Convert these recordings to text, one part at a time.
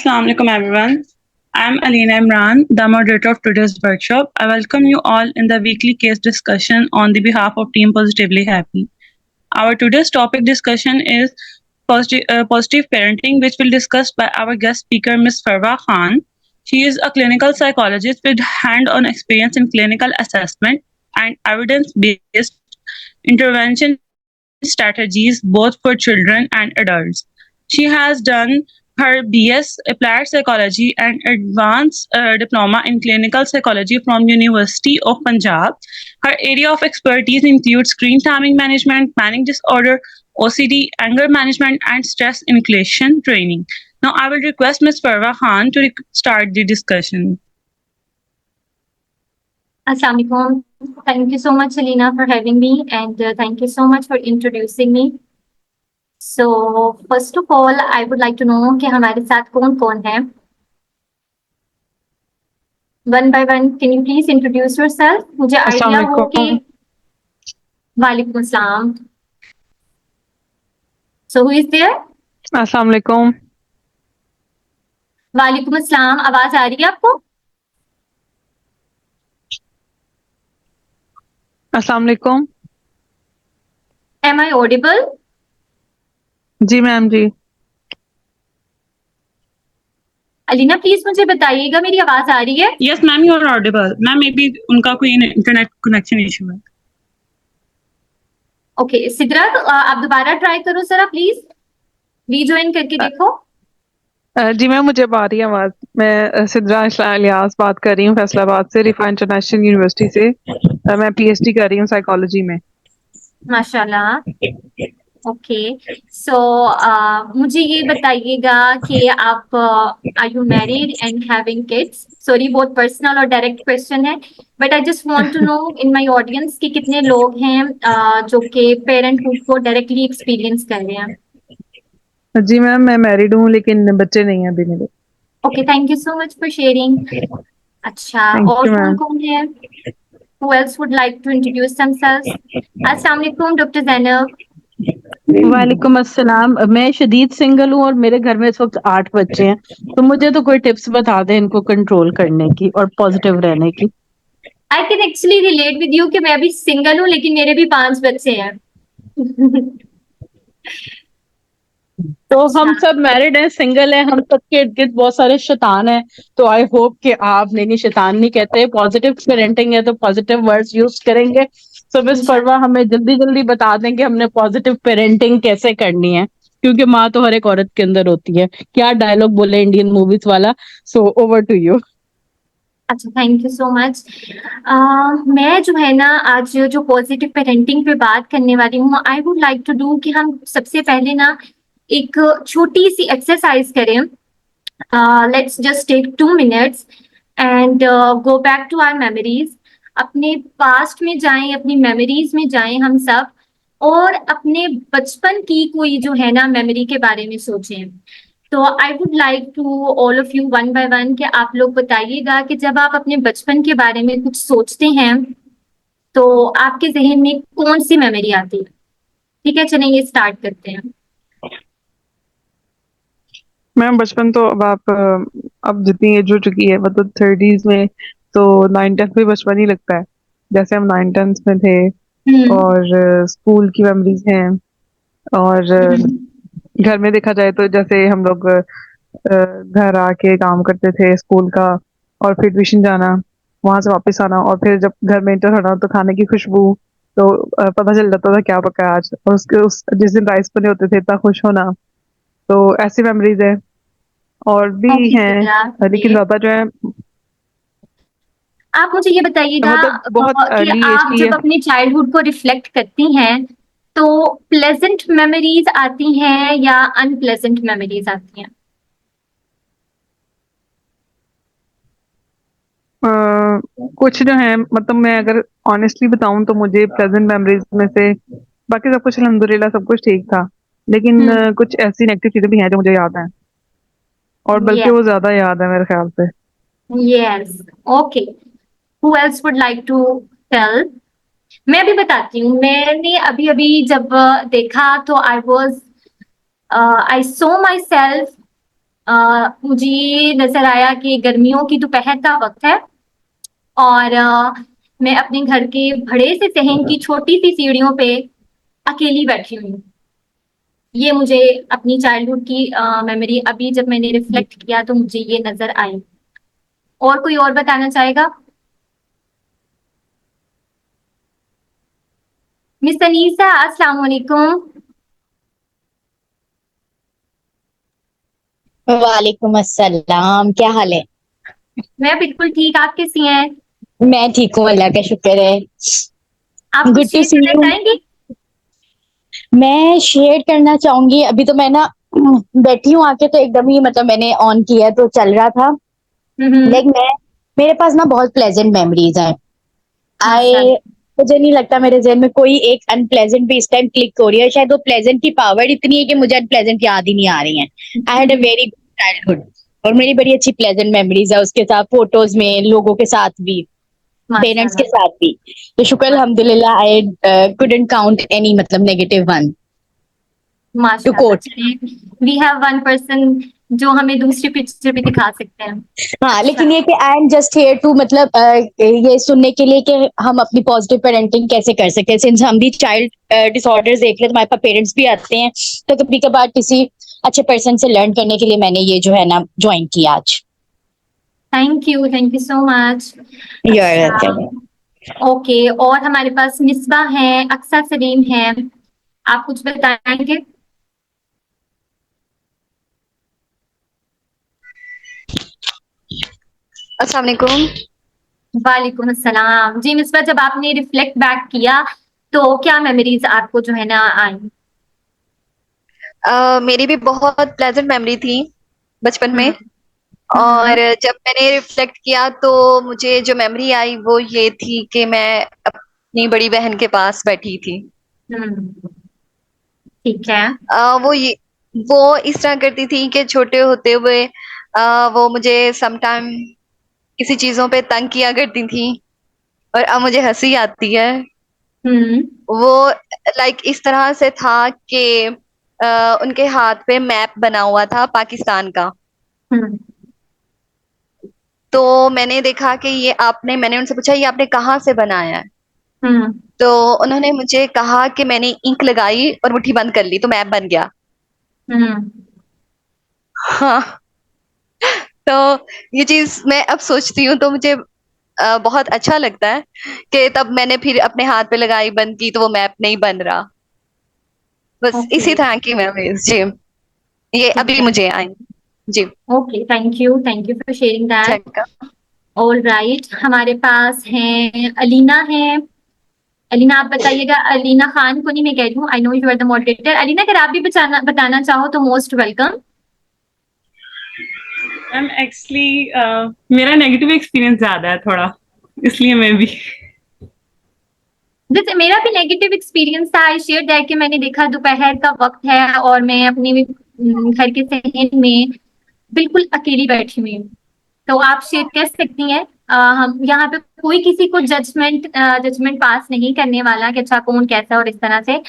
Assalamu alaikum everyone. I'm Alina Imran, the moderator of today's workshop. I welcome you all in the weekly case discussion on the behalf of Team Positively Happy. Our today's topic discussion is positive parenting, which will be discussed by our guest speaker, Ms. Farwa Khan. She is a clinical psychologist with hand-on experience in clinical assessment and evidence-based intervention strategies both for children and adults. She has done her BS Applied Psychology and Advanced Diploma in Clinical Psychology from University of Punjab. Her area of expertise includes screen timing management, panic disorder, OCD, anger management, and stress inoculation training. Now, I will request Ms. Farwa Khan to start the discussion. Assalamualaikum. Thank you so much, Selena, for having me, and thank you so much for introducing me. So, first of all, I would like to know कि हमारे साथ कौन-कौन है? One by one, can you please introduce yourself? मुझे idea हो कि वालेकुम अस्सलाम. So, who is there? अस्सलाम वालेकुम. वालेकुम अस्सलाम. आवाज आ रही है आपको? अस्सलाम वालेकुम. Am I audible? जी मैम जी. अलीना प्लीज मुझे बताइएगा मेरी आवाज आ रही है? Yes, ma'am, you are audible. Ma'am, maybe उनका कोई इंटरनेट कनेक्शन इशू है. ओके, सिद्रा आप दोबारा ट्राई करो जरा प्लीज. रीजॉइन करके देखो. जी मैम, मुझे आ रही है आवाज. मैं सिद्रा इलियास बात कर रही हूँ फैसलाबाद से, रिफा इंटरनेशनल यूनिवर्सिटी से. मैं पीएचडी कर रही हूँ साइकोलॉजी में. माशाल्लाह. ओके, सो मुझे ये बताइएगा कि आप are you married and having kids? Sorry, बहुत पर्सनल और डायरेक्ट क्वेश्चन है, but I just want to know in my audience कि कितने लोग हैं जो कि पेरेंटहुड को डायरेक्टली एक्सपीरियंस कर रहे हैं. जी मैम, मैं मैरिड हूँ लेकिन बच्चे नहीं हैं अभी मेरे. Okay, thank you so much for sharing. अच्छा, और कौन-कौन है? Who else would like to introduce themselves? अस्सलाम वालेकुम डॉक्टर ज़ैनब. वालेकुम अस्सलाम. मैं शदीद सिंगल हूँ और मेरे घर में इस वक्त 8 बच्चे हैं, तो मुझे तो कोई टिप्स बता दें इनको कंट्रोल करने की और पॉजिटिव रहने की. I can actually relate with you कि मैं भी सिंगल हूँ लेकिन मेरे भी 5 बच्चे हैं. तो हम सब मैरिड हैं, सिंगल हैं, हम सबके इर्द गिर्द बहुत सारे शैतान हैं. तो आई होप कि आप नहीं शैतान नहीं कहते, पॉजिटिव पेरेंटिंग है तो पॉजिटिव वर्ड्स यूज करेंगे. सो मिस फरवा हमें जल्दी जल्दी बता दें कि हमने पॉजिटिव पेरेंटिंग कैसे करनी है, क्योंकि माँ तो हर एक औरत के अंदर होती है. क्या डायलॉग बोले इंडियन मूवीज वाला. So over to you. अच्छा, थैंक यू सो मच. मैं जो है ना आज जो पॉजिटिव पेरेंटिंग पे बात करने वाली हूँ, I would like to do कि हम सबसे पहले ना एक छोटी सी एक्सरसाइज करें. Let's just take 2 minutes and go back to our memories. अपने पास्ट में जाएं, अपनी मेमोरीज में जाएं हम सब, और अपने बचपन की कोई जो है ना मेमोरी के बारे में सोचें. तो I would like to all of you one by one कि आप लोग बताइएगा कि जब आप अपने बचपन के बारे में कुछ सोचते हैं तो आपके जहन में कौन सी मेमोरी आती है. ठीक है, चलेंगे स्टार्ट करते हैं. मैम बचपन तो अब जितनी एज हो चुकी है, मतलब 30s में, तो 9-10 भी बचपन ही लगता है. जैसे हम 9-10 में थे और स्कूल की मेमोरीज हैं. और घर में देखा जाए तो जैसे हम लोग घर आके काम करते थे स्कूल का, और फिर ट्यूशन जाना, वहां से वापस आना, और फिर जब घर में एंटर होना तो खाने की खुशबू, तो पता चल जाता था क्या पका है आज, और जिस दिन राइस बने होते थे इतना खुश होना. तो ऐसी मेमोरीज है और भी हैं, लेकिन ज्यादा जो है. आप मुझे ये बताइएगा मतलब बहुत कि अर्ली एज आप की जब है. अपने चाइल्डहुड को रिफ्लेक्ट करती हैं तो प्लेजेंट मेमोरीज आती हैं या अनप्लेजेंट मेमोरीज आती हैं? कुछ जो है, मतलब मैं अगर ऑनेस्टली बताऊं तो मुझे प्रेजेंट मेमोरीज में से बाकी सब कुछ अल्हम्दुलिल्लाह सब कुछ ठीक था, लेकिन कुछ ऐसी नेगेटिव चीजें भी हैं जो मुझे याद हैं, और बल्कि वो ज्यादा याद है मेरे ख्याल से. Yes, okay. Who else would like to tell? मैं भी बताती हूँ. मैंने अभी अभी जब देखा तो आई सो माई सेल्फ मुझे ये नजर आया कि गर्मियों की दोपहर का वक्त है और मैं अपने घर के बड़े से सहन की छोटी सी सीढ़ियों पे अकेली बैठी हुई हूँ। ये मुझे अपनी चाइल्डहुड की मेमोरी अभी जब मैंने रिफ्लेक्ट किया तो मुझे ये नजर आई। और कोई और बताना चाहेगा? मिस अनीसा, अस्सलाम वालेकुम। वालेकुम अस्सलाम, क्या हाल है? मैं बिल्कुल ठीक, आप कैसी हैं? मैं ठीक हूँ, अल्लाह का शुक्र है। आप गुड कुछ टू शेयर सी करना यू। चाहेंगी? मैं शेयर करना चाहूंगी, अभी तो मैं ना बैठी हूँ आके, तो एकदम ही मतलब मैंने ऑन किया तो चल रहा था। लाइक मैं मेरे पास ना बहुत प्लेजेंट मेमोरीज हैं। आई माशाल्लाह। मुझे नहीं लगता मेरे जहन में कोई एक अनप्लेजेंट भी इस टाइम क्लिक हो रही है। शायद वो प्लेजेंट की पावर इतनी है कि मुझे अनप्लेजेंट याद ही नहीं आ रही है। I had a very good childhood और मेरी बड़ी अच्छी प्लेजेंट मेमोरीज है, उसके साथ फोटोज में, लोगों के साथ भी, पेरेंट्स के माशाल्लाह। साथ भी। तो शुक्र अल्हम्दुलिल्लाह, आई कुडंट काउंट एनी मतलब नेगेटिव वन टू माशाल्लाह, कोट। चलिए वी हैव वन पर्सन जो हमें दूसरी पिक्चर भी दिखा सकते हैं। हाँ, अच्छा। लेकिन ये कि I am just here to मतलब ये सुनने के लिए कि हम अपनी पॉजिटिव पेरेंटिंग कैसे कर सकते हैं। सिंस हम भी चाइल्ड डिसऑर्डर्स देख रहे हैं, तो हमारे पास पेरेंट्स भी आते हैं, तो कभी कभार किसी अच्छे पर्सन से लर्न करने के लिए मैंने ये जो है ना ज्वाइन किया आज। Thank you so much. You are अच्छा, वेलकम। ओके, और हमारे पास मिसबा है, अक्सा सलीम है, आप कुछ बताएंगे? अस्सलाम वालेकुम। वालेकुम अस्सलाम। जी मिसबा, जब आपने रिफ्लेक्ट बैक किया तो क्या मेमोरीज आपको जो है ना आई? मेरी भी बहुत प्लेजेंट मेमोरी थी बचपन में। हम्म। और जब मैंने रिफ्लेक्ट किया तो मुझे जो मेमोरी आई वो ये थी कि मैं अपनी बड़ी बहन के पास बैठी थी। हम्म, ठीक है। वो इस तरह करती थी कि छोटे होते हुए वो मुझे समटाइम किसी चीजों पे तंग किया करती थी, और अब मुझे हंसी आती है। हम्म। वो लाइक इस तरह से था कि उनके हाथ पे मैप बना हुआ था पाकिस्तान का। हम्म। तो मैंने उनसे पूछा, ये आपने कहाँ से बनाया है? हम्म। तो उन्होंने मुझे कहा कि मैंने इंक लगाई और मुट्ठी बंद कर ली तो मैप बन गया। हम्म। हाँ। तो ये चीज मैं अब सोचती हूँ तो मुझे बहुत अच्छा लगता है कि तब मैंने फिर अपने हाथ पे लगाई, बंद की, तो वो मैप नहीं बन रहा। बस ओके, इसी तरह की मेमोरीज जी, ये ठीक अभी है। मुझे आई। जी। Okay, thank you for sharing that. चंका। ऑल राइट, हमारे पास है अलीना है। अलीना, आप बताइएगा। अलीना खान को नहीं, मैं कह रही हूँ, I know you are the moderator. Alina, अगर आप भी बताना चाहो तो मोस्ट वेलकम। मैम एक्चुअली मेरा नेगेटिव एक्सपीरियंस ज्यादा है थोड़ा, इसलिए मैं भी। जैसे मेरा भी नेगेटिव एक्सपीरियंस था, आई शेयर दैट कि मैंने देखा दोपहर का वक्त है और मैं अपने घर के सहन में बिल्कुल अकेली बैठी हुई हूँ। तो आप शेयर कर सकती हैं। हम यहाँ पे कोई किसी को जजमेंट पास नहीं करने वाला कि अच्छा कौन कैसा, और इस तरह से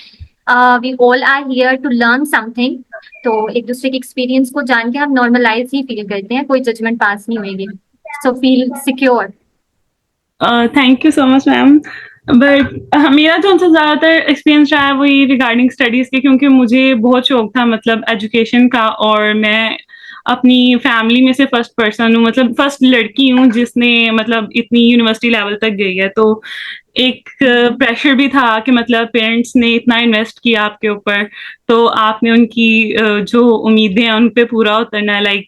we all are here to learn something. तो एक दूसरे के एक्सपीरियंस को जान के हम नॉर्मलाइज ही फील करते हैं, कोई जजमेंट पास नहीं होगी। So feel secure. Thank you so much ma'am. But मेरा जो उनसे ज़्यादातर एक्सपीरियंस रहा है वही रिगार्डिंग स्टडीज़ के, क्योंकि मुझे बहुत शौक था मतलब एजुकेशन का, और मैं अपनी फैमिली में से फर्स्ट पर्सन हूँ, मतलब फर्स्ट लड़की हूँ जिसने मतलब इतनी यूनिवर्सिटी लेवल तक गई है। तो एक प्रेशर भी था कि मतलब पेरेंट्स ने इतना इन्वेस्ट किया आपके ऊपर, तो आपने उनकी जो उम्मीदें हैं उन पे पूरा उतरना है। लाइक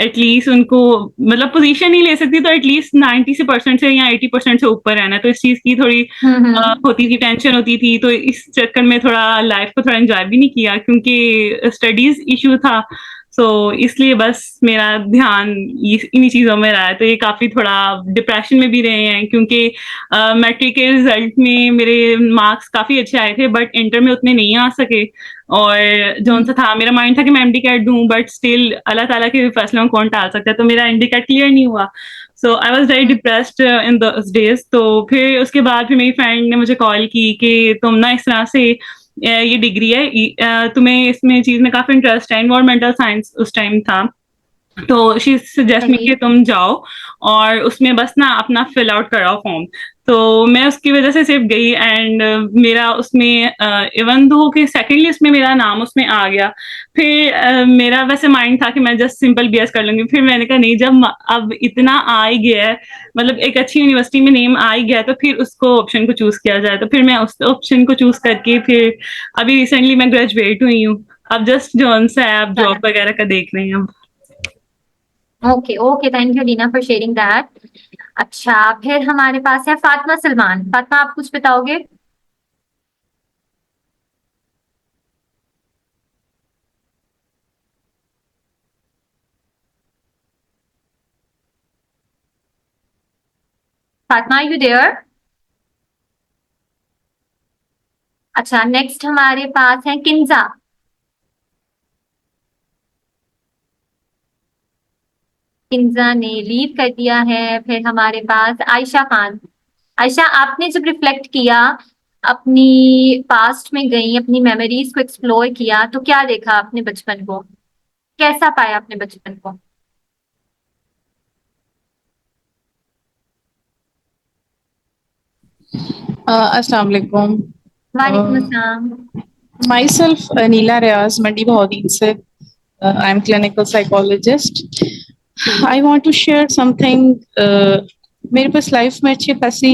एटलीस्ट उनको मतलब पोजीशन नहीं ले सकती तो एटलीस्ट 90% से या 80% से ऊपर रहना। तो इस चीज की थोड़ी होती थी, टेंशन होती थी। तो इस चक्कर में थोड़ा लाइफ को थोड़ा एंजॉय भी नहीं किया क्योंकि स्टडीज इशू था। सो इसलिए बस मेरा ध्यान इन्हीं चीजों में रहा है। तो ये काफी थोड़ा डिप्रेशन में भी रहे हैं, क्योंकि मैट्रिक के रिजल्ट में मेरे मार्क्स काफी अच्छे आए थे बट इंटर में उतने नहीं आ सके। और जो उनसे था, मेरा माइंड था कि मैं एमडी कैट दूं, बट स्टिल अल्लाह ताला के फैसलों को कौन टाल सकता है। तो मेरा एमडी कैट क्लियर नहीं हुआ। So I was very depressed in those days. तो फिर उसके बाद फिर मेरी फ्रेंड ने मुझे कॉल की कि तुम ना इस तरह से ये डिग्री है, तुम्हें इसमें चीज में काफी इंटरेस्ट है, एनवायरमेंटल साइंस उस टाइम था। तो शी सजेस्ट मी कि तुम जाओ और उसमें बस ना अपना फिल आउट कराओ फॉर्म। तो मैं उसकी वजह से सिर्फ गई एंड मेरा उसमें इवन दो कि सेकेंड लिस्ट में मेरा नाम उसमें आ गया। फिर मेरा वैसे माइंड था कि मैं जस्ट सिंपल बीएस कर लूंगी। फिर मैंने कहा नहीं, जब अब इतना आ ही गया है, मतलब एक अच्छी यूनिवर्सिटी में नेम आ ही गया है, तो फिर उसको ऑप्शन को चूज किया जाए। तो फिर मैं उस ऑप्शन को चूज करके फिर अभी रिसेंटली मैं ग्रेजुएट हुई हूँ। अब जस्ट जो सा है, अब जॉब वगैरह का देख रही हूँ। Okay okay, thank you Lina for sharing that. अच्छा, फिर हमारे पास है फातिमा सलमान। फातिमा, आप कुछ बताओगे? Fatima, you there? अच्छा, नेक्स्ट हमारे पास है किंजा। किंजा ने लीव कर दिया है। फिर हमारे पास आयशा खान। आयशा, आपने जब रिफ्लेक्ट किया, अपनी पास्ट में गई, अपनी मेमोरीज को एक्सप्लोर किया, तो क्या देखा अपने बचपन को? कैसा पाया अपने बचपन को? अस्सलाम वालेकुम। वालेकुम अस्सलाम। Myself, Neela Riaz, Mandi Bahudeen se. I'm clinical psychologist. I want to share something. मेरे पास लाइफ में अच्छी खासी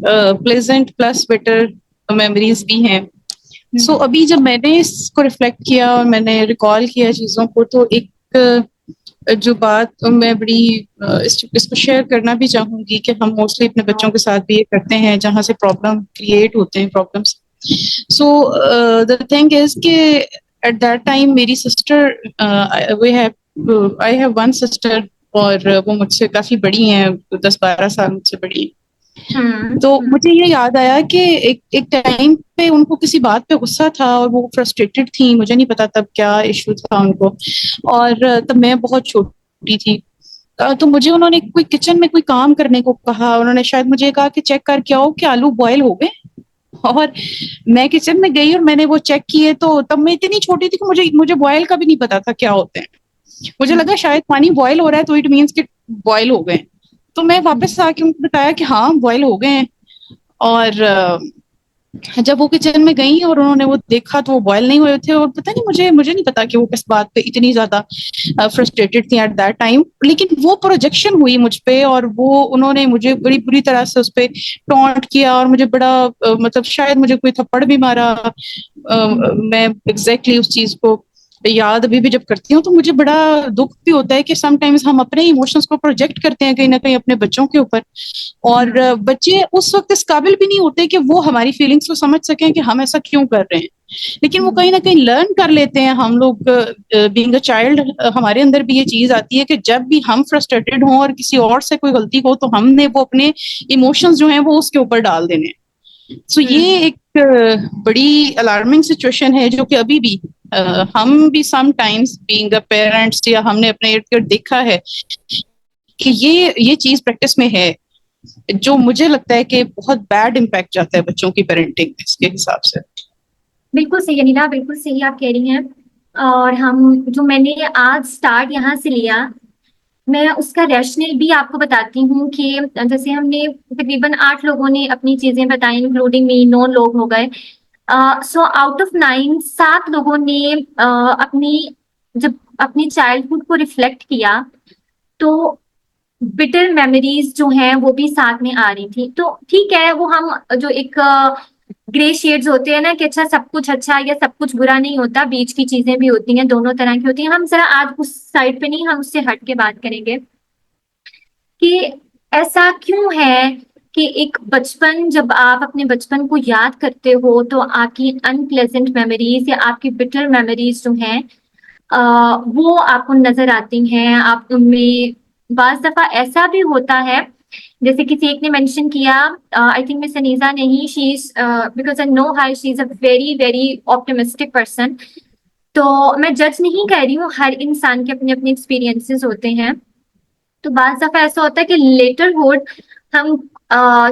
प्लेजेंट प्लस बेटर मेमोरीज भी हैं। सो अभी जब मैंने इसको रिफ्लेक्ट किया और मैंने रिकॉल किया चीज़ों को, तो एक जो बात मैं बड़ी इसको शेयर करना भी चाहूंगी कि हम मोस्टली अपने बच्चों के साथ भी ये करते हैं जहाँ से प्रॉब्लम क्रिएट होते हैं, problems. So the thing is कि एट दैट टाइम मेरी sister, we have I have one sister, और वो मुझसे काफी बड़ी हैं, 10-12 साल मुझसे बड़ी हैं। तो मुझे ये याद आया कि एक टाइम पे उनको किसी बात पे गुस्सा था और वो फ्रस्ट्रेटेड थी। मुझे नहीं पता तब क्या इशू था उनको, और तब मैं बहुत छोटी थी। तो मुझे उन्होंने कोई किचन में कोई काम करने को कहा। उन्होंने शायद मुझे कहा कि चेक करके आओ कि आलू बॉयल हो गए। और मैं किचन में गई और मैंने वो चेक किए। तो तब मैं इतनी छोटी थी कि मुझे बॉयल का भी नहीं पता था क्या होते हैं। मुझे लगा शायद पानी बॉयल हो रहा है तो इट मीन्स कि बॉयल हो गए। तो मैं वापस आके उनको बताया कि हाँ बॉयल हो गए हैं। और जब वो किचन में गई और उन्होंने वो देखा तो वो बॉयल नहीं हुए थे। और पता नहीं, मुझे नहीं पता कि वो किस बात पे इतनी ज्यादा फ्रस्ट्रेटेड थी एट दैट टाइम, लेकिन वो प्रोजेक्शन हुई मुझ पे और वो उन्होंने मुझे बड़ी बुरी तरह से उस पे टॉन्ट किया और मुझे बड़ा मतलब शायद मुझे कोई थप्पड़ भी मारा। मैं एग्जैक्टली उस चीज को याद अभी भी जब करती हूँ तो मुझे बड़ा दुख भी होता है कि समटाइम्स हम अपने इमोशंस को प्रोजेक्ट करते हैं कहीं ना कहीं अपने बच्चों के ऊपर। और बच्चे उस वक्त इस काबिल भी नहीं होते कि वो हमारी फीलिंग्स को समझ सकें कि हम ऐसा क्यों कर रहे हैं, लेकिन वो कहीं ना कहीं लर्न कर लेते हैं। हम लोग बीइंग अ चाइल्ड, हमारे अंदर भी ये चीज आती है कि जब भी हम फ्रस्ट्रेटेड हों और किसी और से कोई गलती हो तो हमने वो अपने इमोशंस जो हैं वो उसके ऊपर डाल देने। सो ये एक बड़ी अलार्मिंग सिचुएशन है जो कि अभी भी हम भी समटाइम्स बीइंग अ पेरेंट्स या हमने अपने इर्द गिर्द देखा है कि ये चीज प्रैक्टिस में है, जो मुझे लगता है कि बहुत बैड इम्पैक्ट जाता है बच्चों की पेरेंटिंग इसके हिसाब से। बिल्कुल सही अनिला, बिल्कुल सही आप कह रही हैं। और हम जो मैंने आज स्टार्ट यहाँ से लिया, मैं उसका रैशनल भी आपको बताती हूँ कि जैसे हमने तकरीबन 8 लोगों ने अपनी चीजें बताई, इंक्लूडिंग मी 9 लोग हो गए। सो आउट ऑफ 9, 7 लोगों ने जब अपनी चाइल्डहुड को रिफ्लेक्ट किया तो बिटर मेमोरीज जो हैं वो भी साथ में आ रही थी। तो ठीक है, वो हम जो एक ग्रे शेड्स होते हैं ना कि अच्छा सब कुछ अच्छा या सब कुछ बुरा नहीं होता, बीच की चीजें भी होती हैं, दोनों तरह की होती हैं। हम जरा आज उस साइड पे नहीं, हम उससे हट के बात करेंगे कि ऐसा क्यों है कि एक बचपन, जब आप अपने बचपन को याद करते हो तो आपकी अनप्लेजेंट मेमोरीज या आपकी बिटर मेमोरीज जो हैं वो आपको नजर आती हैं। आप उनमें बाज दफा ऐसा भी होता है, जैसे किसी एक ने मेंशन किया, आई थिंक मिस अनीजा ने ही, she is because I know how, she is a very very optimistic person. तो मैं जज नहीं कर रही हूँ, हर इंसान के अपने अपने एक्सपीरियंसेस होते हैं। तो बाज दफा ऐसा होता है कि लेटरहुड हम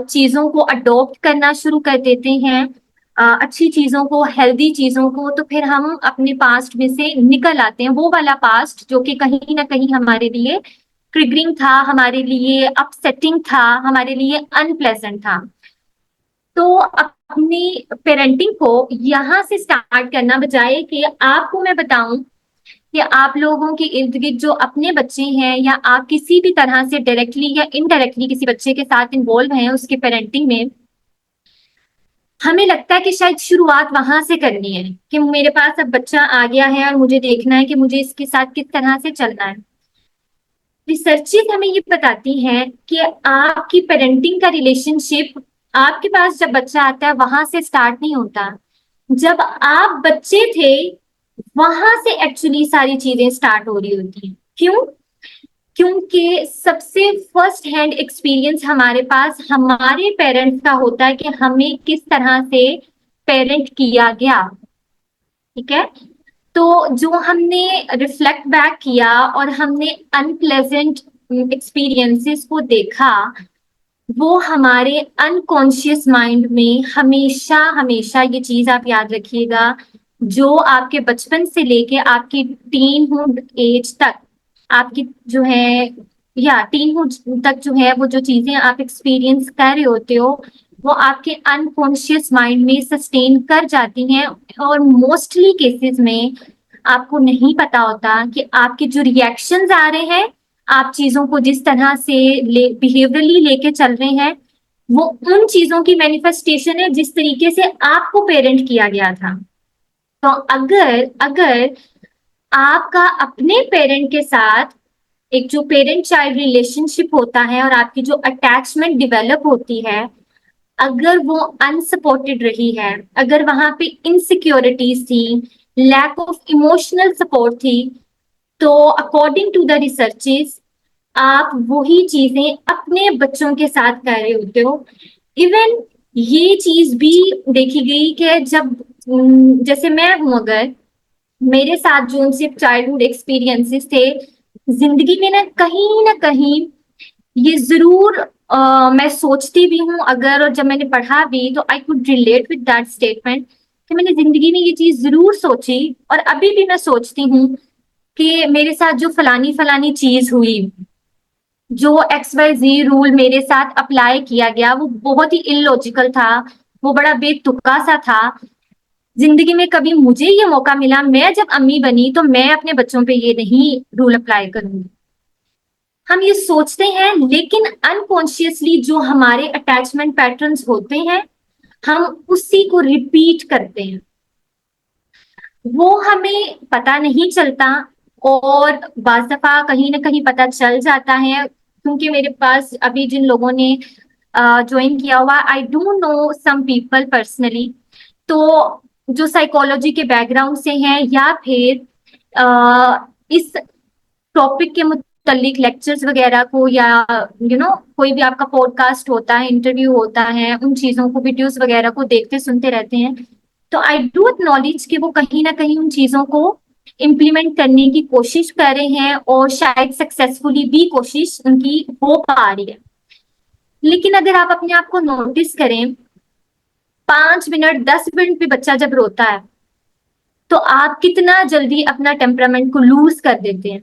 चीजों को अडॉप्ट करना शुरू कर देते हैं अच्छी चीजों को, हेल्दी चीजों को, तो फिर हम अपने पास्ट में से निकल आते हैं। वो वाला पास्ट जो कि कहीं ना कहीं हमारे लिए ट्रिगरिंग था, हमारे लिए अपसेटिंग था, हमारे लिए अनप्लेजेंट था। तो अपनी पेरेंटिंग को यहाँ से स्टार्ट करना, बजाय कि आपको मैं बताऊं कि आप लोगों के इर्द गिर्द जो अपने बच्चे हैं, या आप किसी भी तरह से डायरेक्टली या इनडायरेक्टली किसी बच्चे के साथ इन्वॉल्व हैं उसके पेरेंटिंग में, हमें लगता है कि शायद शुरुआत वहां से करनी है कि मेरे पास अब बच्चा आ गया है और मुझे देखना है कि मुझे इसके साथ किस तरह से चलना है। रिसर्चेस हमें ये बताती हैं कि आपकी पेरेंटिंग का रिलेशनशिप आपके पास जब बच्चा आता है वहां से स्टार्ट नहीं होता, जब आप बच्चे थे वहां से एक्चुअली सारी चीजें स्टार्ट हो रही होती हैं। क्यों? क्योंकि सबसे फर्स्ट हैंड एक्सपीरियंस हमारे पास हमारे पेरेंट्स का होता है कि हमें किस तरह से पेरेंट किया गया। ठीक है, तो जो हमने रिफ्लेक्ट बैक किया और हमने अनप्लेजेंट एक्सपीरियंसेस को देखा, वो हमारे अनकॉन्शियस माइंड में हमेशा हमेशा, ये चीज आप याद रखिएगा, जो आपके बचपन से लेके आपकी टीनहुड एज तक, आपकी जो है या टीनहुड तक जो है, वो जो चीजें आप एक्सपीरियंस कर रहे होते हो वो आपके अनकॉन्शियस माइंड में सस्टेन कर जाती हैं। और मोस्टली केसेस में आपको नहीं पता होता कि आपके जो रिएक्शंस आ रहे हैं, आप चीजों को जिस तरह से बिहेवियरली लेके चल रहे हैं, वो उन चीजों की मैनिफेस्टेशन है जिस तरीके से आपको पेरेंट किया गया था। तो अगर अगर आपका अपने पेरेंट के साथ एक जो पेरेंट चाइल्ड रिलेशनशिप होता है और आपकी जो अटैचमेंट डेवलप होती है, अगर वो अनसपोर्टेड रही है, अगर वहां पे इनसिक्योरिटीज थी, लैक ऑफ इमोशनल सपोर्ट थी, तो अकॉर्डिंग टू द रिसर्चेस आप वही चीजें अपने बच्चों के साथ कर रहे होते हो। इवन ये चीज भी देखी गई कि जब जैसे मैं हूं, अगर मेरे साथ जो उनसे चाइल्डहुड एक्सपीरियंसेस थे, जिंदगी में ना कहीं ये जरूर मैं सोचती भी हूँ अगर, और जब मैंने पढ़ा भी तो I could relate with that statement, कि मैंने जिंदगी में ये चीज जरूर सोची और अभी भी मैं सोचती हूँ कि मेरे साथ जो फलानी फलानी चीज हुई, जो XYZ रूल मेरे साथ अप्लाई किया गया, वो बहुत ही इलॉजिकल था, वो बड़ा बेतुका सा था। जिंदगी में कभी मुझे ये मौका मिला, मैं जब अम्मी बनी तो मैं अपने बच्चों पे ये नहीं रूल अप्लाई करूंगी। हम ये सोचते हैं, लेकिन अनकॉन्शियसली जो हमारे अटैचमेंट पैटर्न्स होते हैं, हम उसी को रिपीट करते हैं, वो हमें पता नहीं चलता। और बाज़ दफा कहीं ना कहीं पता चल जाता है, क्योंकि मेरे पास अभी जिन लोगों ने ज्वाइन किया हुआ, I don't know some people personally, तो जो साइकोलॉजी के बैकग्राउंड से हैं या फिर इस टॉपिक के मुतालिक लेक्चर्स वगैरह को, या कोई भी आपका पॉडकास्ट होता है, इंटरव्यू होता है, उन चीजों को, वीडियोस वगैरह को देखते सुनते रहते हैं, तो आई डू एक्नॉलेज कि वो कहीं ना कहीं उन चीजों को इम्प्लीमेंट करने की कोशिश कर रहे हैं और शायद सक्सेसफुली भी कोशिश उनकी हो पा रही है। लेकिन अगर आप अपने आप को नोटिस करें, 5 मिनट 10 मिनट भी बच्चा जब रोता है तो आप कितना जल्दी अपना टेम्परामेंट को लूज कर देते हैं।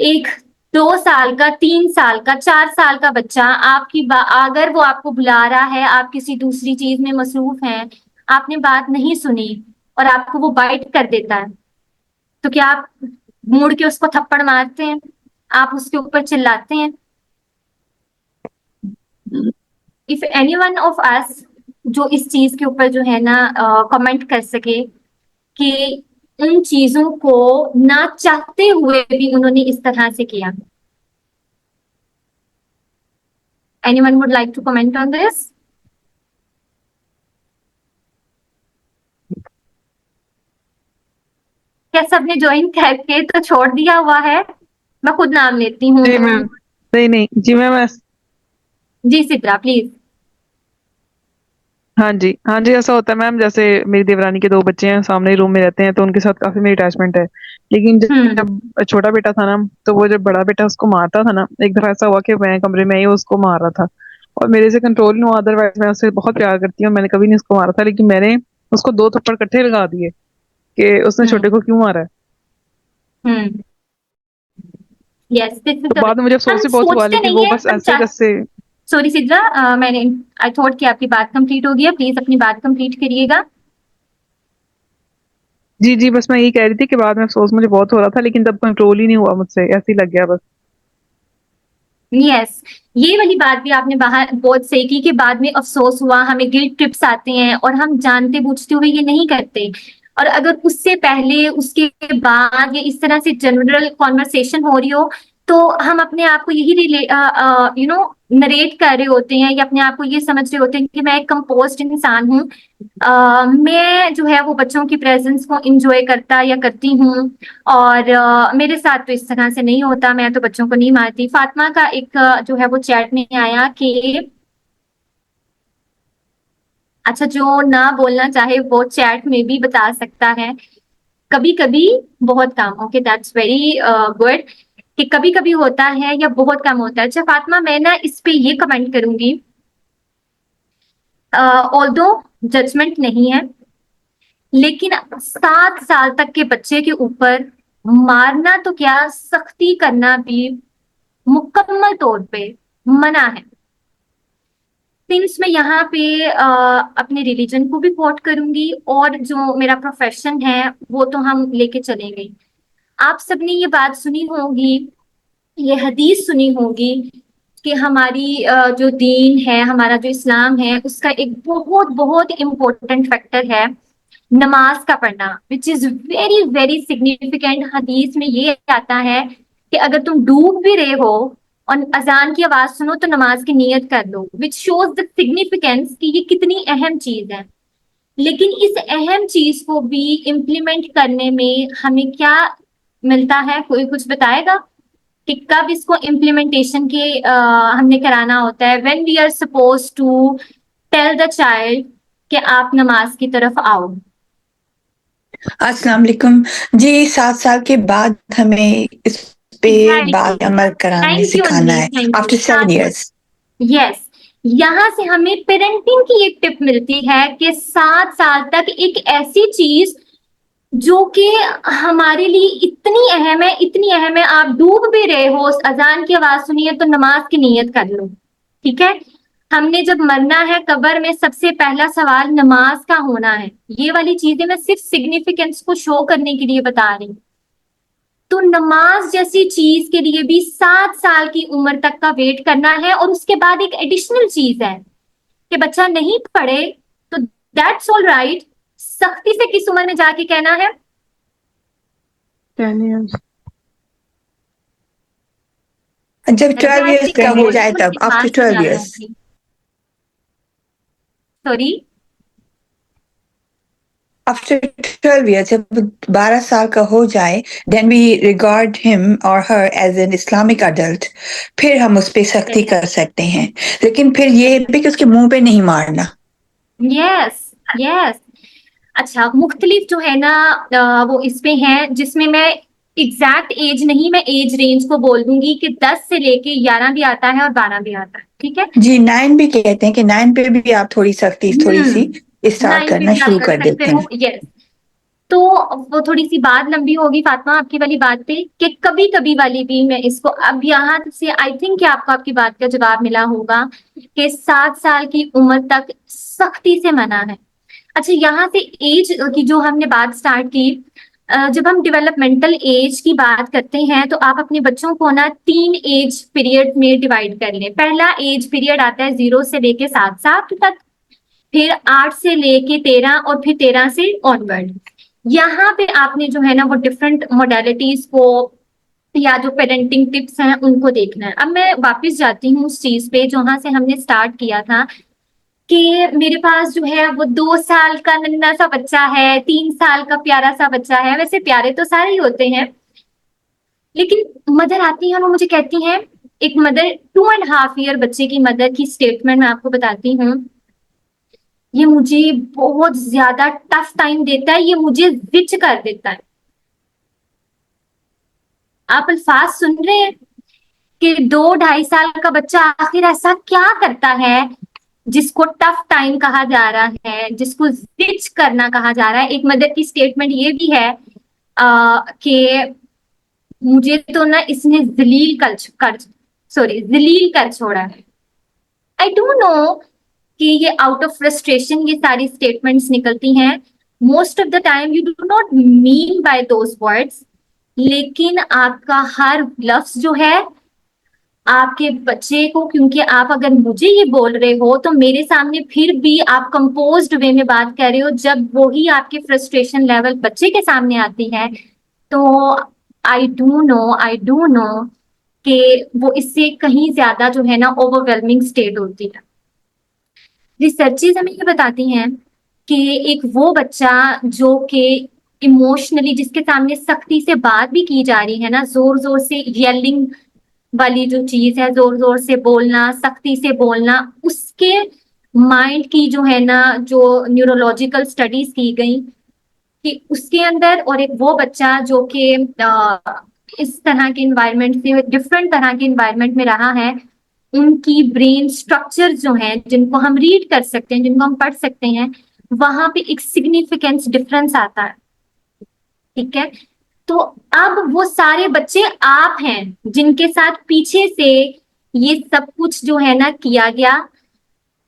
एक 2 साल का, 3 साल का, 4 साल का बच्चा आपकी अगर वो आपको बुला रहा है, आप किसी दूसरी चीज में मसरूफ हैं, आपने बात नहीं सुनी और आपको वो बाइट कर देता है, तो क्या आप मुड़ के उसको थप्पड़ मारते हैं? आप उसके ऊपर चिल्लाते हैं? If any one of us जो इस चीज के ऊपर जो है ना कमेंट कर सके कि उन चीजों को ना चाहते हुए भी उन्होंने इस तरह से किया। Anyone would like to comment on this? क्या सबने ज्वाइन करके तो छोड़ दिया हुआ है? मैं खुद नाम लेती हूँ। जी मैम, नहीं जी मैम, जी सिद्रा प्लीज। हाँ जी ऐसा होता है मैम। जैसे मेरी देवरानी के 2 बच्चे हैं, सामने ही रूम में रहते हैं, तो उनके साथ काफी मेरी अटैचमेंट है। लेकिन जब छोटा बेटा था ना, तो वो जब बड़ा बेटा उसको मारता था ना, एक दफा ऐसा हुआ कि मैं कमरे में ही उसको मार रहा था, और मेरे से कंट्रोल नहीं हुआ, अदरवाइज मैं उससे बहुत प्यार करती हूँ, मैंने कभी नहीं उसको मारा था, लेकिन मैंने उसको 2 थप्पड़ इकट्ठे लगा दिए कि उसने छोटे को क्यों मारा है। हम्म। यस, दिस इज तो बाद में मुझे अफसोस हम भी बहुत हुआ, सोचते लेकिन नहीं वो है, बस हम ऐसे जैसे। सॉरी सिद्रा, मैंने आई थॉट कि आपकी बात कंप्लीट हो गई है, प्लीज अपनी बात कंप्लीट करिएगा। जी जी, बस मैं यही कह रही थी कि बाद में अफसोस मुझे बहुत हो रहा था, लेकिन तब कंट्रोल ही नहीं हुआ मुझसे, ऐसे ही लग गया बस। यस, ये वाली बात भी आपने बाहर बहुत सही की कि बाद में अफसोस हुआ, हमें गिल्ट ट्रिप्स आते हैं और हम जानते बूझते हुए ये नहीं करते। और अगर उससे पहले, उसके बाद या इस तरह से जनरल कॉन्वर्सेशन हो रही हो, तो हम अपने आप को यही नरेट कर रहे होते हैं या अपने आप को ये समझ रहे होते हैं कि मैं एक कंपोज्ड इंसान हूँ। मैं जो है वो बच्चों की प्रेजेंस को इंजॉय करता या करती हूँ, और मेरे साथ तो इस तरह से नहीं होता, मैं तो बच्चों को नहीं मारती। फातिमा का एक जो है वो चैट में आया कि अच्छा, जो ना बोलना चाहे वो चैट में भी बता सकता है कभी कभी बहुत कम। ओके, दैट्स वेरी गुड कि कभी कभी होता है या बहुत कम होता है। अच्छा फातिमा, मैं ना इस पे ये कमेंट करूंगी, ऑल्दो जजमेंट नहीं है, लेकिन 7 साल तक के बच्चे के ऊपर मारना तो क्या, सख्ती करना भी मुकम्मल तौर पे मना है। सिंस मैं यहाँ पे अपने रिलीजन को भी कोट करूंगी और जो मेरा प्रोफेशन है वो तो हम लेके चलेंगे। आप सबने ये बात सुनी होगी, ये हदीस सुनी होगी कि हमारी जो दीन है, हमारा जो इस्लाम है, उसका एक बहुत बहुत इम्पोर्टेंट फैक्टर है नमाज का पढ़ना, which is very very significant. हदीस में ये आता है कि अगर तुम डूब भी रहे हो और अजान की आवाज सुनो तो नमाज की नियत कर लो, विच शोज द सिग्निफिकेंस कि ये कितनी अहम चीज है। लेकिन इस अहम चीज को भी इम्प्लीमेंट करने में हमें क्या मिलता है, कोई कुछ बताएगा कि कब इसको इम्प्लीमेंटेशन के हमने कराना होता है, when we are suppose to tell the child कि आप नमाज की तरफ आओ। अस्सलाम वालेकुम जी। 7 साल के बाद हमें इस पे बात अमल कराने थैंक यू सिखाना है, थैंक आफ्टर 7 years। यस, यहाँ से हमें पेरेंटिंग की एक टिप मिलती है कि 7 साल तक एक ऐसी चीज जो कि हमारे लिए इतनी अहम है, इतनी अहम है, आप डूब भी रहे हो, अजान की आवाज सुनिए तो नमाज की नीयत कर लो। ठीक है, हमने जब मरना है कब्र में, सबसे पहला सवाल नमाज का होना है। ये वाली चीजें मैं सिर्फ सिग्निफिकेंस को शो करने के लिए बता रही हूँ। तो नमाज जैसी चीज के लिए भी 7 साल की उम्र तक का वेट करना है। और उसके बाद एक एडिशनल चीज है कि बच्चा नहीं पढ़े तो दैट्स ऑल राइट, सख्ती से किस उम्र में जाके कहना है? 10 years। जब 12 years का हो जाए तब, after 12 years। Sorry, after 12 years, जब 12 साल का हो जाए, then we regard him or her as an Islamic adult। फिर हम उस पे सख्ती कर सकते हैं, लेकिन फिर ये भी कि उसके मुंह पे नहीं मारना। Yes yes. अच्छा, मुख्तलिफ जो है ना वो इस पे हैं, जिसमें मैं एग्जैक्ट एज नहीं, मैं एज रेंज को बोल दूंगी कि 10 से लेके 11 भी आता है और 12 भी आता है। ठीक है जी, 9 भी कहते हैं कि 9 पे भी आप थोड़ी सख्ती थोड़ी सी स्टार्ट 9 करना भी आप शुरू कर कर सकते देते हो। हैं। यस, तो वो थोड़ी सी बात लंबी होगी फातिमा आपकी वाली बात पे कि कभी कभी वाली भी मैं इसको, अब यहाँ से आई थिंक कि आपको आपकी बात का जवाब मिला होगा कि 7 साल की उम्र तक सख्ती से मना है। अच्छा, यहाँ से एज की जो हमने बात स्टार्ट की, जब हम डेवलपमेंटल एज की बात करते हैं तो आप अपने बच्चों को ना 3 एज पीरियड में डिवाइड कर लें। पहला एज पीरियड आता है 0 से लेके 7 साल तक, फिर 8 से लेके 13 और फिर 13 से ऑनवर्ड। यहाँ पे आपने जो है ना वो डिफरेंट मोडेलिटीज को या जो पेरेंटिंग टिप्स हैं उनको देखना है। अब मैं वापस जाती हूँ उस चीज पे जहाँ से हमने स्टार्ट किया था कि मेरे पास जो है वो 2 साल का नन्हा सा बच्चा है, 3 साल का प्यारा सा बच्चा है। वैसे प्यारे तो सारे ही होते हैं, लेकिन मदर आती है और वो मुझे कहती हैं, एक मदर 2.5 ईयर बच्चे की मदर की स्टेटमेंट मैं आपको बताती हूँ, ये मुझे बहुत ज्यादा टफ टाइम देता है, ये मुझे जिच कर देता है। आप अल्फाज सुन रहे हैं कि 2-2.5 साल का बच्चा आखिर ऐसा क्या करता है जिसको टफ टाइम कहा जा रहा है, जिसको जिच करना कहा जा रहा है। एक मदर की स्टेटमेंट ये भी है कि मुझे तो ना इसने जलील कर छोड़ा है। आई डोंट नो कि ये आउट ऑफ फ्रस्ट्रेशन ये सारी स्टेटमेंट्स निकलती हैं। Most of the time you do not mean by those words, लेकिन आपका हर लफ्ज जो है आपके बच्चे को, क्योंकि आप अगर मुझे ये बोल रहे हो तो मेरे सामने फिर भी आप कंपोज्ड वे में बात कर रहे हो, जब वही आपके फ्रस्ट्रेशन लेवल बच्चे के सामने आती है तो आई डू नो कि वो इससे कहीं ज्यादा जो है ना ओवरवेलमिंग स्टेट होती है। रिसर्चेज हमें ये बताती हैं कि एक वो बच्चा जो कि इमोशनली, जिसके सामने सख्ती से बात भी की जा रही है ना, जोर जोर से येलिंग वाली जो चीज है, जोर जोर से बोलना, सख्ती से बोलना, उसके माइंड की जो है ना, जो न्यूरोलॉजिकल स्टडीज की गई कि उसके अंदर, और एक वो बच्चा जो कि इस तरह के इन्वायरमेंट से, डिफरेंट तरह के इन्वायरमेंट में रहा है, उनकी ब्रेन स्ट्रक्चर जो है, जिनको हम रीड कर सकते हैं, जिनको हम पढ़ सकते हैं, वहां पे एक सिग्निफिकेंस डिफरेंस आता है। ठीक है, तो अब वो सारे बच्चे आप हैं जिनके साथ पीछे से ये सब कुछ जो है ना किया गया,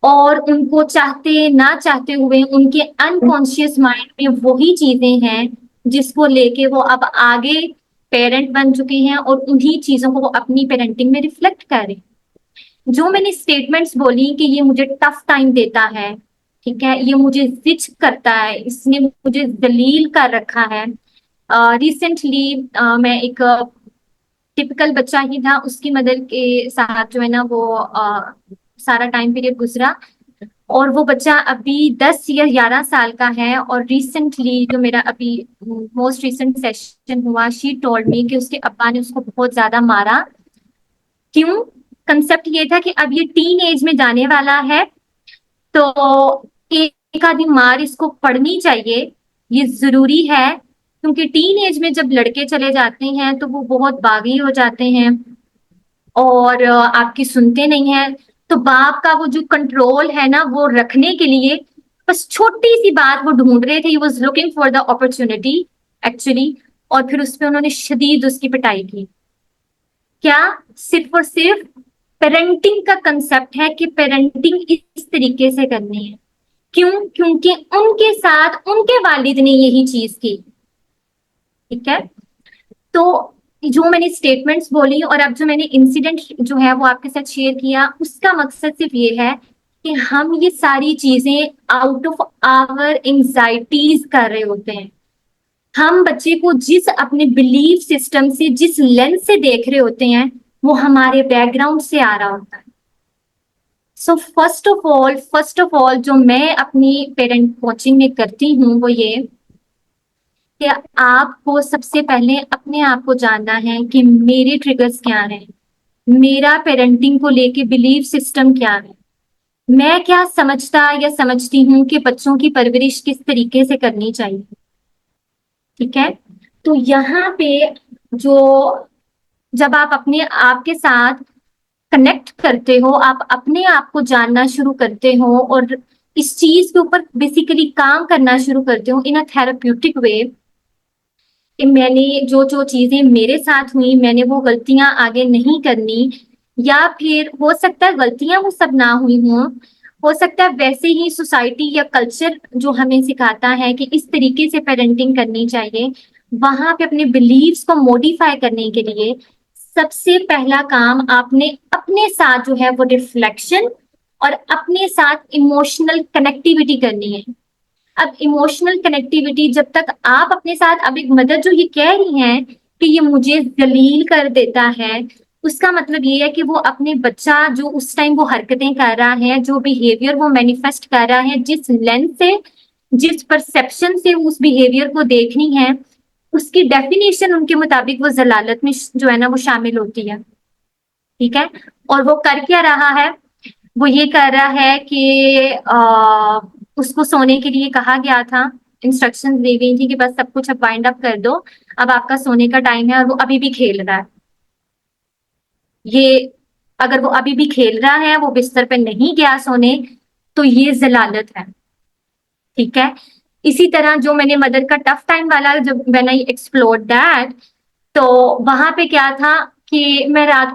और उनको चाहते ना चाहते हुए उनके अनकॉन्शियस माइंड में वही चीजें हैं जिसको लेके वो अब आगे पेरेंट बन चुके हैं और उन्हीं चीजों को वो अपनी पेरेंटिंग में रिफ्लेक्ट कर रहे हैं। जो मैंने स्टेटमेंट्स बोली कि ये मुझे टफ टाइम देता है, ठीक है, ये मुझे जिच करता है, इसने मुझे जलील कर रखा है। रिसेंटली मैं एक टिपिकल बच्चा ही था, उसकी मदर के साथ जो है ना वो सारा टाइम पीरियड गुजरा, और वो बच्चा अभी 10 या 11 साल का है। और रिसेंटली जो मेरा अभी मोस्ट रिसेंट सेशन हुआ, शी टोल्ड मी कि उसके अब्बा ने उसको बहुत ज्यादा मारा। क्यों? कंसेप्ट ये था कि अब ये टीन एज में जाने वाला है, तो एक आधी मार इसको पड़नी चाहिए, ये जरूरी है, क्योंकि टीन एज में जब लड़के चले जाते हैं तो वो बहुत बागी हो जाते हैं और आपकी सुनते नहीं हैं। तो बाप का वो जो कंट्रोल है ना, वो रखने के लिए बस छोटी सी बात वो ढूंढ रहे थे, he was looking for the opportunity actually, और फिर उस पर उन्होंने शदीद उसकी पिटाई की। क्या? सिर्फ और सिर्फ पेरेंटिंग का कंसेप्ट है कि पेरेंटिंग इस तरीके से करनी है। क्यों? क्योंकि उनके साथ उनके वालिद ने यही चीज की। ठीक है, तो जो मैंने स्टेटमेंट्स बोली और अब जो मैंने इंसिडेंट जो है वो आपके साथ शेयर किया, उसका मकसद सिर्फ ये है कि हम ये सारी चीजें आउट ऑफ आवर एंजाइटीज कर रहे होते हैं। हम बच्चे को जिस अपने बिलीफ सिस्टम से, जिस लेंस से देख रहे होते हैं, वो हमारे बैकग्राउंड से आ रहा होता है। सो फर्स्ट ऑफ ऑल जो मैं अपनी पेरेंट कोचिंग में करती हूँ वो ये कि आपको सबसे पहले अपने आप को जानना है कि मेरे ट्रिगर्स क्या हैं, मेरा पेरेंटिंग को लेके बिलीफ सिस्टम क्या है, मैं क्या समझता या समझती हूँ कि बच्चों की परवरिश किस तरीके से करनी चाहिए। ठीक है, तो यहाँ पे जो जब आप अपने आप के साथ कनेक्ट करते हो, आप अपने आप को जानना शुरू करते हो और इस चीज के ऊपर बेसिकली काम करना शुरू करते हो इन अ थेराप्यूटिक वे, कि मैंने जो चीजें मेरे साथ हुई, मैंने वो गलतियां आगे नहीं करनी, या फिर हो सकता है गलतियां वो सब ना हुई हों, हो सकता है वैसे ही सोसाइटी या कल्चर जो हमें सिखाता है कि इस तरीके से पेरेंटिंग करनी चाहिए, वहां पे अपने बिलीव्स को मॉडिफाई करने के लिए सबसे पहला काम आपने अपने साथ जो है वो रिफ्लेक्शन और अपने साथ इमोशनल कनेक्टिविटी करनी है। अब इमोशनल कनेक्टिविटी जब तक आप अपने साथ, अब एक मदर जो ये कह रही हैं कि ये मुझे जलील कर देता है, उसका मतलब ये है कि वो अपने बच्चा जो उस टाइम वो हरकतें कर रहा है, जो बिहेवियर वो मैनिफेस्ट कर रहा है, जिस लेंस से, जिस परसेप्शन से उस बिहेवियर को देखनी है, उसकी डेफिनेशन उनके मुताबिक वो जलालत में जो है ना वो शामिल होती है। ठीक है, और वो कर क्या रहा है? वो ये कर रहा है कि उसको सोने के लिए कहा गया था, इंस्ट्रक्शंस दी गई थी कि बस सब कुछ अब वाइंड अप कर दो, अब आपका सोने का टाइम है, और वो अभी भी खेल रहा है। ये अगर वो अभी भी खेल रहा है, वो बिस्तर पे नहीं गया सोने, तो ये जलालत है, ठीक है। इसी तरह जो मैंने मदर का टफ टाइम वाला, जब व्हेन आई एक्सप्लोर्ड दैट, तो वहां पे क्या था कि मैं रात को